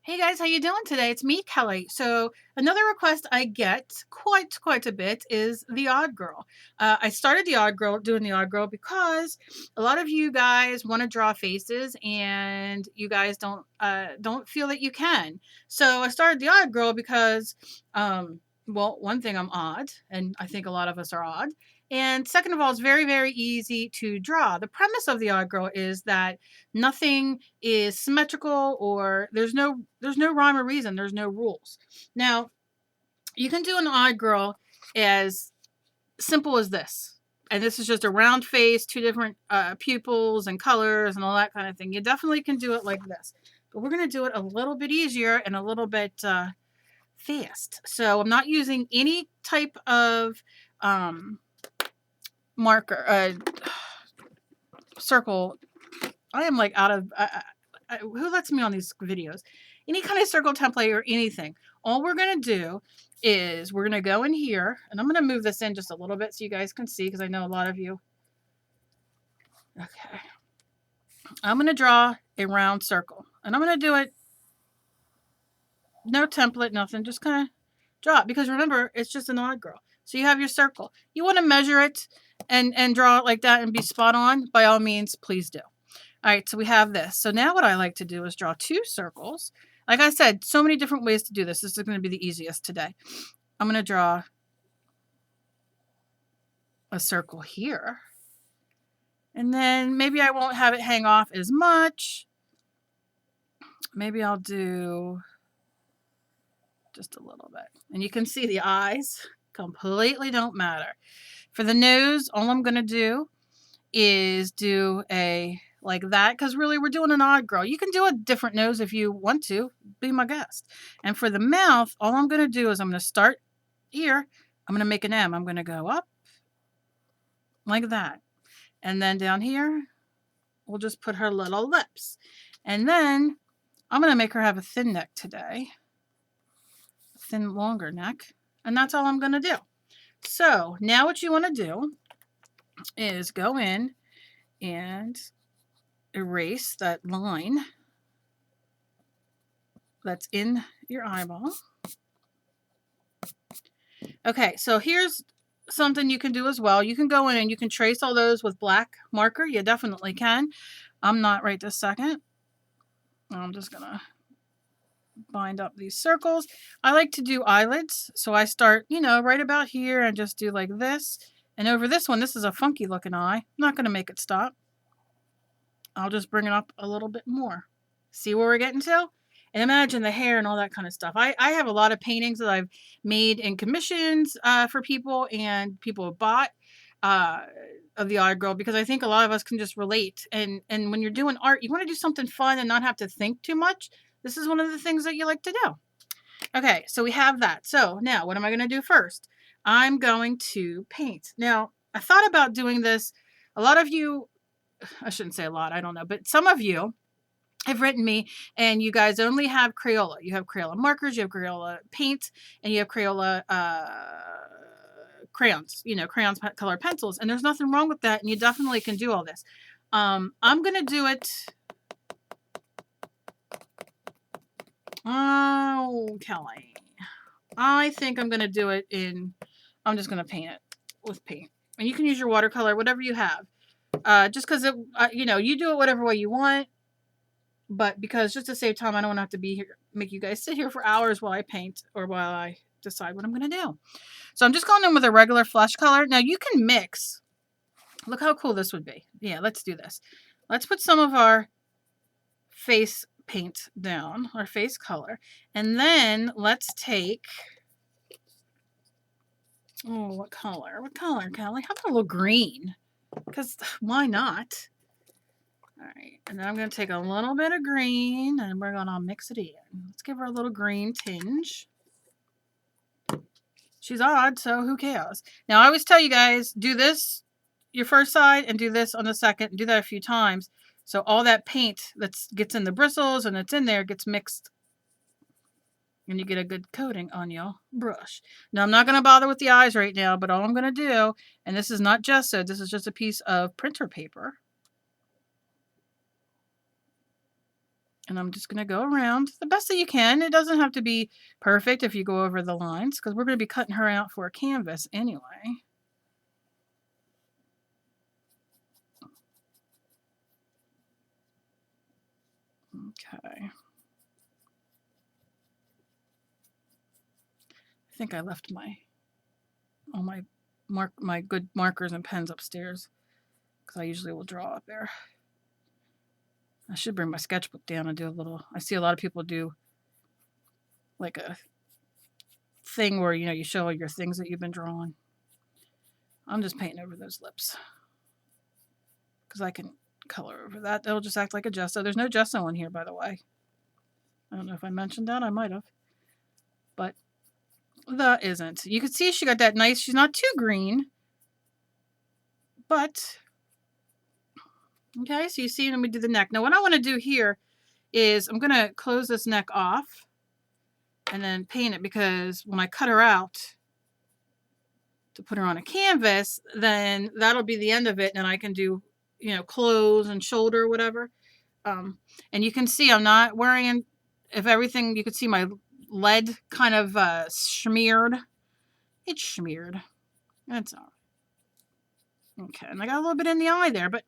Hey guys, how you doing today? It's me, Kelly. So another request I get quite a bit is the Odd Girl. I started the Odd Girl doing the Odd Girl because a lot of you guys want to draw faces and you guys don't feel that you can. So I started the Odd Girl because well, one thing, I'm odd, and I think a lot of us are odd. And second of all, it's very easy to draw. The premise of the Odd Girl is that nothing is symmetrical, or there's no rhyme or reason, there's no rules. Now, you can do an Odd Girl as simple as this, and this is just a round face, two different pupils and colors and all that kind of thing. You definitely can do it like this, but we're going to do it a little bit easier and a little bit fast. So I'm not using any type of um, marker circle. I am like out of who lets me on these videos? Any kind of circle template or anything. All we're going to do is we're going to go in here, and I'm going to move this in just a little bit so you guys can see, because I know a lot of you. Okay. I'm going to draw a round circle, and I'm going to do it no template, nothing, just kind of draw it, because remember, it's just an Odd Girl. So you have your circle. You want to measure it and draw it like that and be spot on, by all means, please do. All right, so we have this. So now what I like to do is draw two circles. Like I said, so many different ways to do this. This is going to be the easiest today. I'm going to draw a circle here. And then maybe I won't have it hang off as much. Maybe I'll do just a little bit. And you can see the eyes completely don't matter. For the nose, all I'm going to do is do a like that, because really we're doing an Odd Girl. You can do a different nose if you want to, be my guest. And for the mouth, all I'm going to do is I'm going to start here. I'm going to make an M. I'm going to go up like that. And then down here, we'll just put her little lips. And then I'm going to make her have a thin neck today. Thin, longer neck. And that's all I'm going to do. So now what you want to do is go in and erase that line that's in your eyeball. Okay, so here's something you can do as well. You can go in and you can trace all those with black marker. You definitely can. I'm not right this second. I'm just gonna bind up these circles. I like to do eyelids, so I start, right about here and just do like this. And over this one, this is a funky looking eye. I'm not gonna make it stop. I'll just bring it up a little bit more. See where we're getting to? And imagine the hair and all that kind of stuff. I have a lot of paintings that I've made in commissions for people, and people have bought of the Odd Girl, because I think a lot of us can just relate. And when you're doing art, you want to do something fun and not have to think too much. This is one of the things that you like to do. Okay, so we have that. So now what am I going to do first? I'm going to paint. Now, I thought about doing this. A lot of you, I shouldn't say a lot, I don't know, but some of you have written me, and you guys only have Crayola. You have Crayola markers, you have Crayola paint, and you have Crayola crayons, crayons, color pencils. And there's nothing wrong with that, and you definitely can do all this. I'm going to do it. Oh, Kelly. I think I'm going to do it in, I'm just going to paint it with paint. And you can use your watercolor, whatever you have. Just because, you do it whatever way you want. But because just to save time, I don't want to have to be here, make you guys sit here for hours while I paint or while I decide what I'm going to do. So I'm just going in with a regular flesh color. Now you can mix. Look how cool this would be. Yeah, let's do this. Let's put some of our face paint down, our face color. And then let's take, oh, what color? What color, Kelly? How about a little green? Because why not? All right, and then I'm going to take a little bit of green, and we're going to mix it in. Let's give her a little green tinge. She's odd, so who cares? Now, I always tell you guys, do this your first side and do this on the second, and do that a few times. So all that paint that gets in the bristles and it's in there gets mixed, and you get a good coating on your brush. Now, I'm not going to bother with the eyes right now, but all I'm going to do, and this is not gesso, this is just a piece of printer paper. And I'm just going to go around the best that you can. It doesn't have to be perfect if you go over the lines, because we're going to be cutting her out for a canvas anyway. Okay. I think I left all my good markers and pens upstairs, because I usually will draw up there. I should bring my sketchbook down and do a little. I see a lot of people do like a thing where you show all your things that you've been drawing. I'm just painting over those lips because I can color over that. It'll just act like a gesso. There's no gesso in here, by the way. I don't know if I mentioned that. I might have, but that isn't. You can see she got that nice. She's not too green, but okay. So you see, let me do the neck. Now, what I want to do here is I'm gonna close this neck off and then paint it, because when I cut her out to put her on a canvas, then that'll be the end of it, and I can do, clothes and shoulder, whatever. And you can see I'm not wearing, if everything, you can see my lead kind of smeared. It's smeared. That's all right. Okay, and I got a little bit in the eye there, but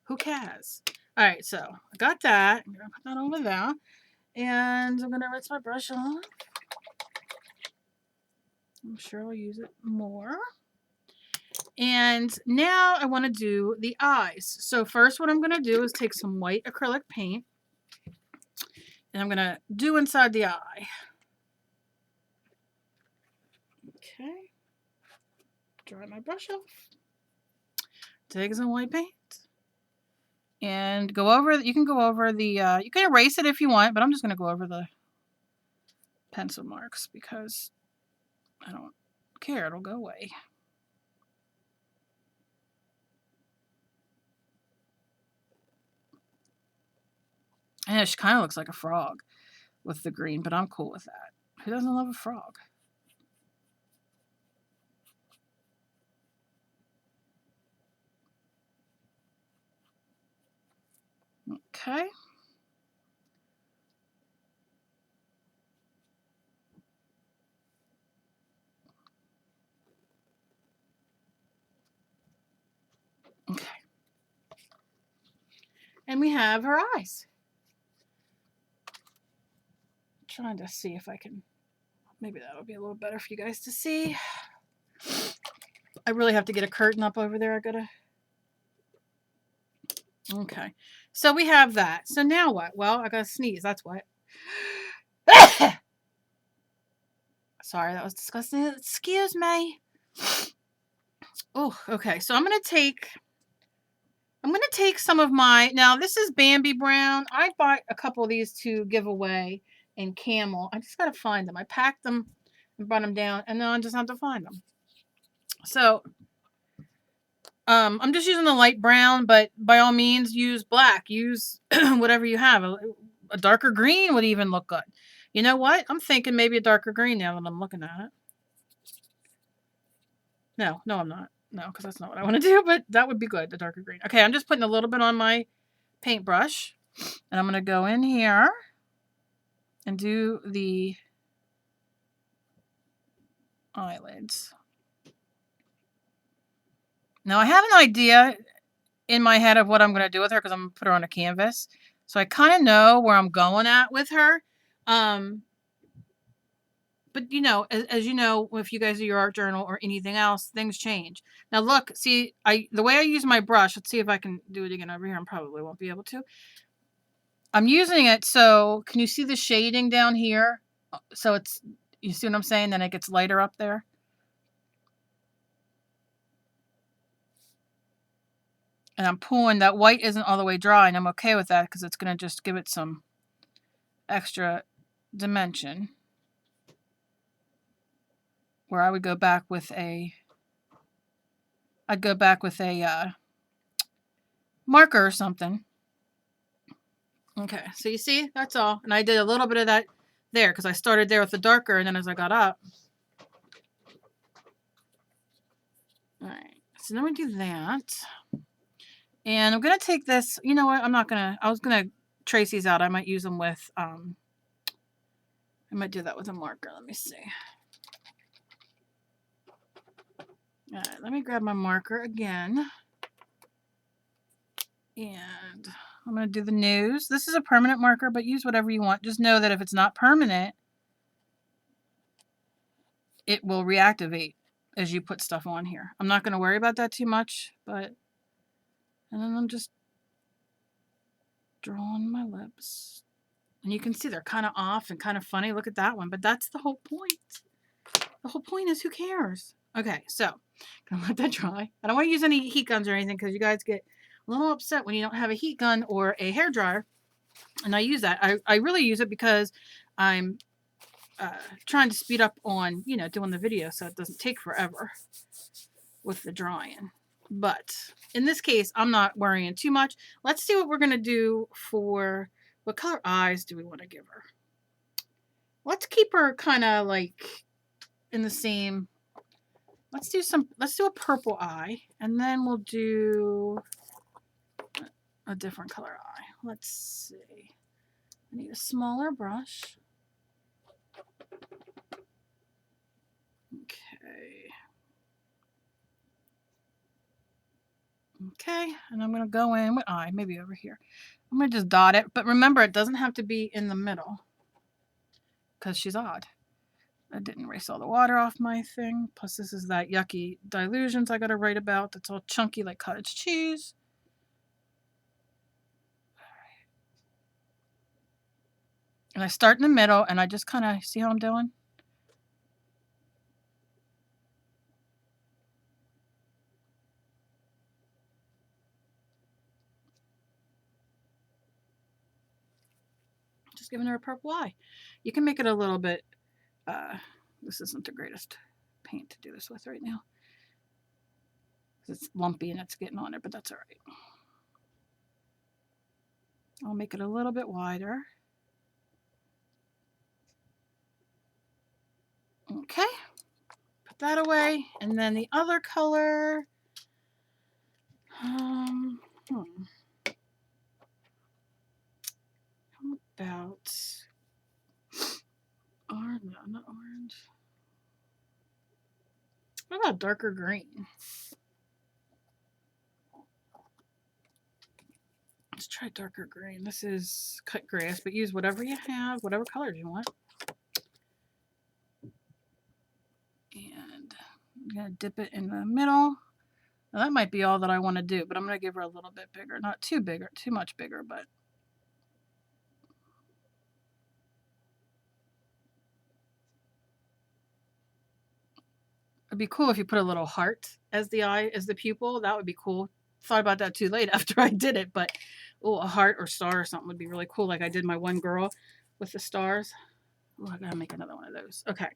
who cares? All right, so I got that. I'm gonna put that over there, and I'm gonna rinse my brush off. I'm sure I'll use it more. And now I want to do the eyes. So first what I'm going to do is take some white acrylic paint, and I'm going to do inside the eye. Okay. Dry my brush off. Take some white paint. And go over, you can go over the, you can erase it if you want, but I'm just going to go over the pencil marks because I don't care. It'll go away. And she kind of looks like a frog with the green, but I'm cool with that. Who doesn't love a frog? Okay. Okay. And we have her eyes. Trying to see if I can, maybe that'll be a little better for you guys to see. I really have to get a curtain up over there. I gotta. Okay. So we have that. So now what? Well, I gotta sneeze. That's what. Sorry, that was disgusting. Excuse me. Oh, okay. So I'm gonna take some of my, now this is Bambi Brown. I bought a couple of these to give away in Camel. I just gotta find them. I packed them and brought them down, and then I just have to find them. So I'm just using the light brown, but by all means use black. Use whatever you have. A darker green would even look good. You know what? I'm thinking maybe a darker green now that I'm looking at it. No, I'm not. No, because that's not what I want to do, but that would be good, the darker green. Okay, I'm just putting a little bit on my paintbrush, and I'm going to go in here and do the eyelids. Now, I have an idea in my head of what I'm going to do with her, because I'm going to put her on a canvas. So I kind of know where I'm going at with her. But, as you know, if you guys do your art journal or anything else, things change. Now, look, see, the way I use my brush, let's see if I can do it again over here. I probably won't be able to. I'm using it, so can you see the shading down here? So you see what I'm saying? Then it gets lighter up there. And I'm pulling, that white isn't all the way dry, and I'm okay with that because it's going to just give it some extra dimension. Where I would go back with a, marker or something. Okay, so you see, that's all. And I did a little bit of that there because I started there with the darker, and then as I got up. All right, so then we do that. And I'm going to take this, you know what, I was going to trace these out, I might use them with, I might do that with a marker. Let me see. All right, let me grab my marker again. And I'm going to do the news. This is a permanent marker, but use whatever you want. Just know that if it's not permanent, it will reactivate as you put stuff on here. I'm not going to worry about that too much, but, and then I'm just drawing my lips. And you can see they're kind of off and kind of funny. Look at that one, but that's the whole point. The whole point is, who cares? Okay, so I'm gonna let that dry. I don't want to use any heat guns or anything because you guys get a little upset when you don't have a heat gun or a hair dryer. And I use that. I really use it because I'm trying to speed up on, you know, doing the video so it doesn't take forever with the drawing. But in this case, I'm not worrying too much. Let's see what we're going to do for, what color eyes do we want to give her? Let's keep her kind of like in the same, let's do a purple eye, and then we'll do a different color eye. Let's see. I need a smaller brush. Okay. Okay, and I'm going to go in with eye, maybe over here. I'm going to just dot it, but remember, it doesn't have to be in the middle because she's odd. I didn't erase all the water off my thing. Plus, this is that yucky dilutions I got to write about. That's all chunky like cottage cheese. And I start in the middle, and I just kind of, see how I'm doing? Just giving her a purple eye. You can make it a little bit, this isn't the greatest paint to do this with right now. It's lumpy and it's getting on it, but that's all right. I'll make it a little bit wider. Okay, put that away. And then the other color, how about orange? No, not orange. What about darker green? Let's try darker green. This is cut grass, but use whatever you have, whatever colors you want. And I'm going to dip it in the middle. Now that might be all that I want to do, but I'm going to give her a little bit bigger. Not too big or too much bigger, but it'd be cool if you put a little heart as the eye, as the pupil. That would be cool. Thought about that too late after I did it, but oh, a heart or star or something would be really cool, like I did my one girl with the stars. Oh, I gotta make another one of those. Okay.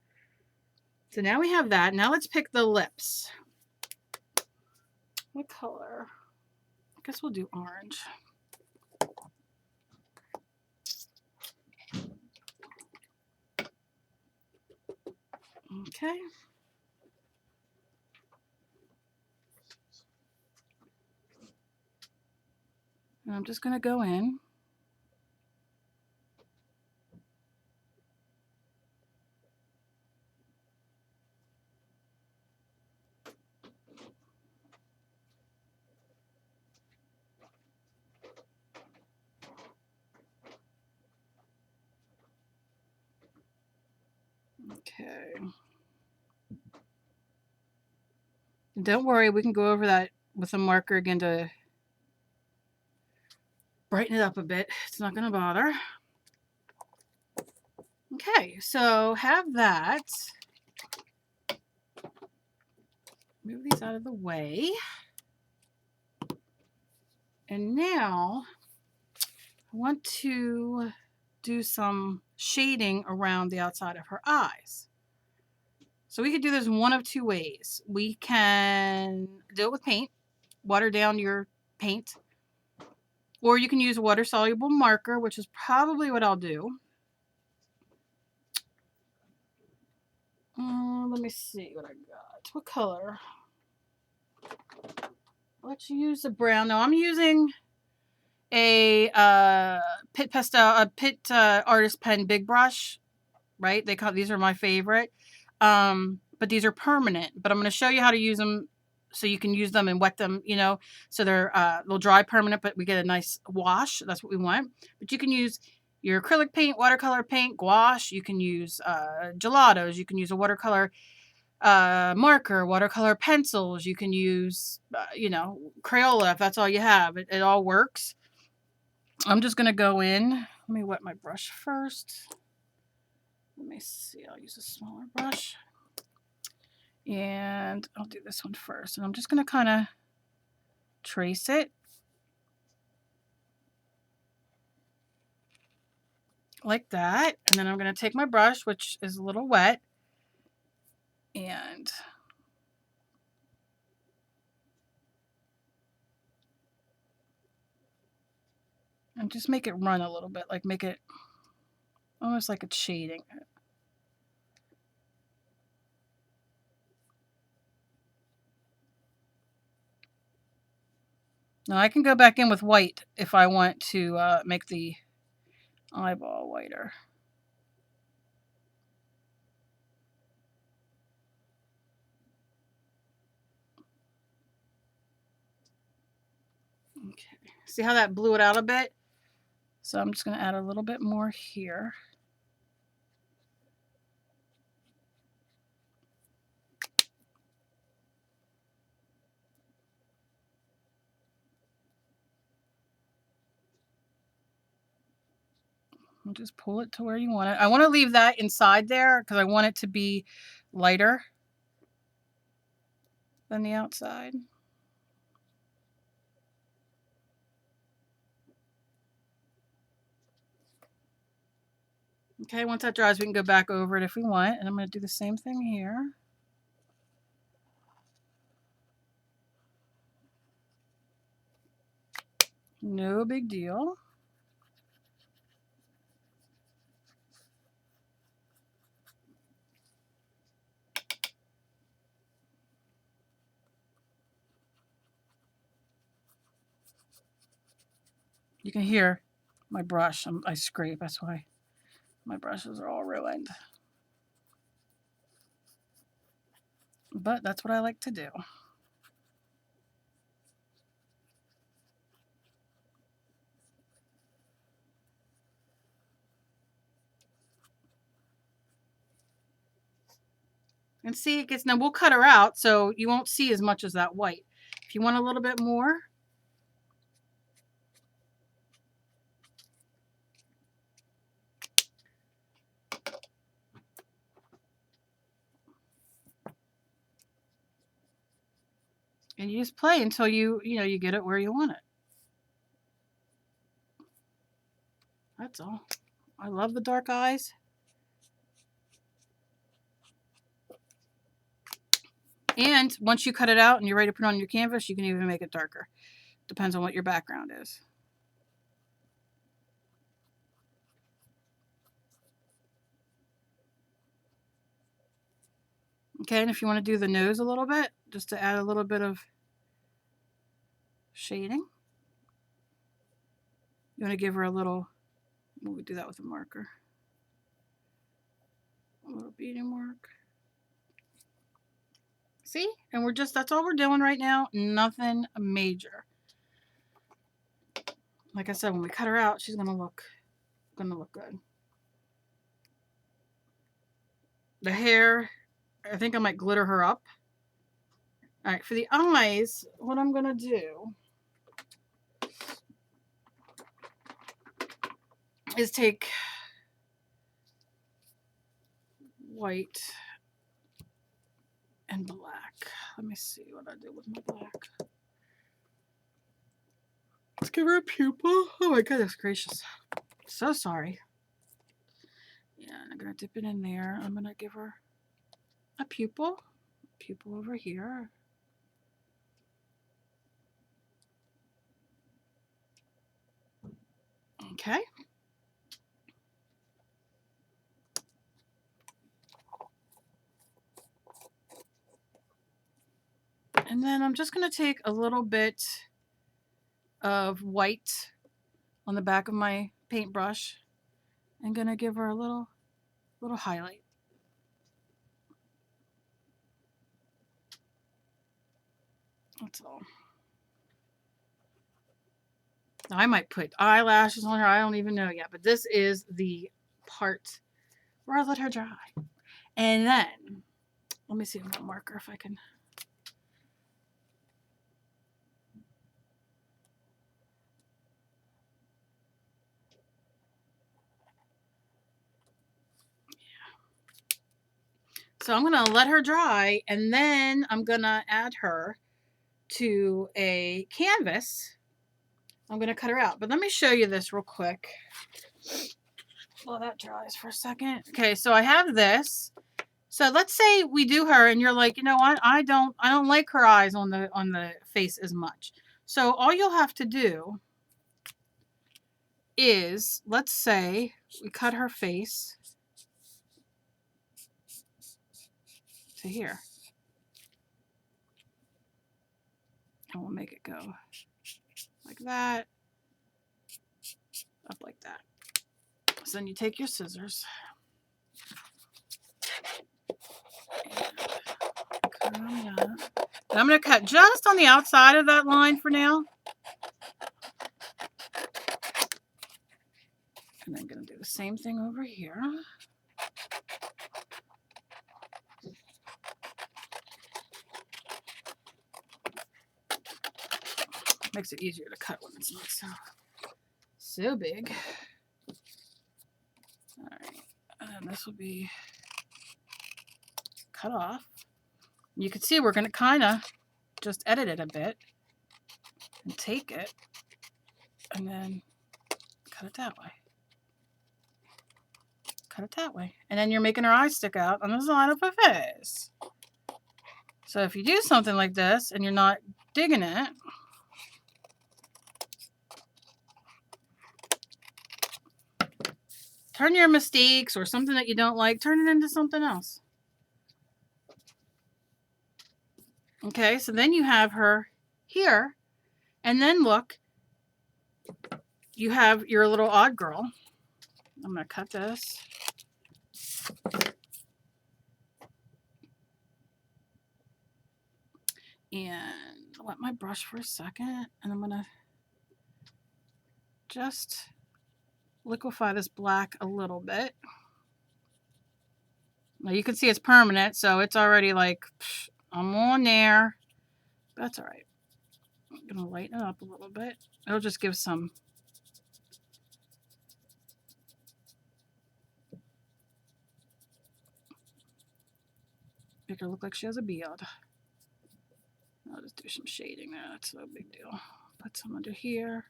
So now we have that. Now let's pick the lips. What color? I guess we'll do orange. Okay. And I'm just going to go in. Okay. Don't worry, we can go over that with a marker again to brighten it up a bit. It's not going to bother. Okay, so have that. Move these out of the way. And now I want to do some shading around the outside of her eyes. So we could do this one of two ways. We can do it with paint, water down your paint, or you can use a water-soluble marker, which is probably what I'll do. Let me see what I got. What color? Let's use a brown. No, I'm using a Pitt Artist Pen Big Brush, right? These are my favorite. But these are permanent, but I'm going to show you how to use them so you can use them and wet them, you know, so they'll dry permanent, but we get a nice wash. That's what we want. But you can use your acrylic paint, watercolor paint, gouache. You can use gelatos. You can use a watercolor marker, watercolor pencils. You can use, you know, Crayola if that's all you have. It all works. I'm just going to go in. Let me wet my brush first. Let me see. I'll use a smaller brush. And I'll do this one first. And I'm just going to kind of trace it like that. And then I'm going to take my brush, which is a little wet, and just make it run a little bit, like make it almost like it's shading. Now I can go back in with white if I want to make the eyeball whiter. Okay, see how that blew it out a bit? So I'm just going to add a little bit more here. And just pull it to where you want it. I want to leave that inside there because I want it to be lighter than the outside. Okay, once that dries, we can go back over it if we want. And I'm going to do the same thing here. No big deal. You can hear my brush. I scrape. That's why my brushes are all ruined. But that's what I like to do. And see, it gets, now we'll cut her out so you won't see as much as that white. If you want a little bit more, and you just play until you get it where you want it. That's all. I love the dark eyes. And once you cut it out and you're ready to put it on your canvas, you can even make it darker. Depends on what your background is. Okay, and if you want to do the nose a little bit, just to add a little bit of shading, you want to give her a little, we'll do that with a marker. A little beading mark. See? And we're just, that's all we're doing right now. Nothing major. Like I said, when we cut her out, she's gonna look good. The hair, I think I might glitter her up. All right, for the eyes, what I'm gonna do is take white and black. Let me see what I did with my black. Let's give her a pupil. Oh my goodness gracious. So sorry. Yeah, and I'm gonna dip it in there. I'm gonna give her a pupil. Pupil over here. Okay. And then I'm just going to take a little bit of white on the back of my paintbrush and gonna give her a little highlight. That's all. Now, I might put eyelashes on her. I don't even know yet, but this is the part where I let her dry. And then, let me see with my marker if I can. So I'm going to let her dry, and then I'm going to add her to a canvas. I'm going to cut her out. But let me show you this real quick. Well, that dries for a second. Okay, so I have this. So let's say we do her and you're like, you know what? I don't like her eyes on the face as much. So all you'll have to do is, let's say we cut her face to here. And we'll make it go like that, up like that. So then you take your scissors and cut them down. And I'm going to cut just on the outside of that line for now. And I'm going to do the same thing over here. Makes it easier to cut when it's not so big. All right, and this will be cut off. You can see we're going to kind of just edit it a bit and take it and then cut it that way. Cut it that way. And then you're making her eyes stick out on the side of her face. So if you do something like this and you're not digging it, turn your mistakes or something that you don't like, turn it into something else. Okay, so then you have her here. And then look, you have your little odd girl. I'm going to cut this. And wet my brush for a second. And I'm going to just liquefy this black a little bit. Now you can see it's permanent, so it's already like, I'm on there. That's all right. I'm going to lighten it up a little bit. It'll just give some make her look like she has a beard. I'll just do some shading there. That's no big deal. Put some under here.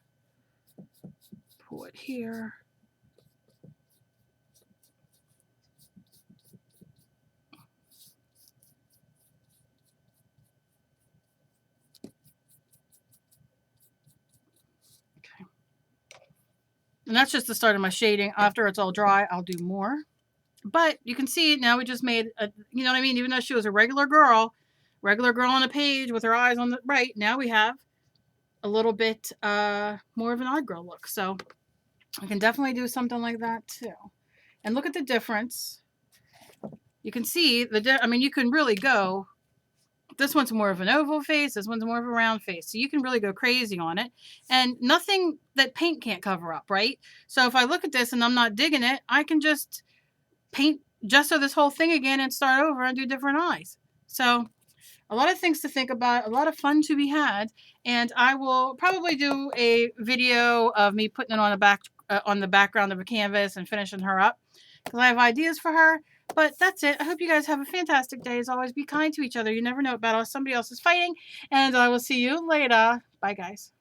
Pull it here. Okay. And that's just the start of my shading. After it's all dry, I'll do more. But you can see now we just made a, you know what I mean? Even though she was a regular girl on a page with her eyes on the right, now we have a little bit more of an odd girl look. So I can definitely do something like that too. And look at the difference. You can see I mean, you can really go, this one's more of an oval face, this one's more of a round face. So you can really go crazy on it. And nothing that paint can't cover up, right? So if I look at this and I'm not digging it, I can just paint gesso this whole thing again and start over and do different eyes. So a lot of things to think about, a lot of fun to be had, and I will probably do a video of me putting it on the background of a canvas and finishing her up because I have ideas for her. But that's it. I hope you guys have a fantastic day. As always, be kind to each other. You never know what battle somebody else is fighting, and I will see you later. Bye, guys.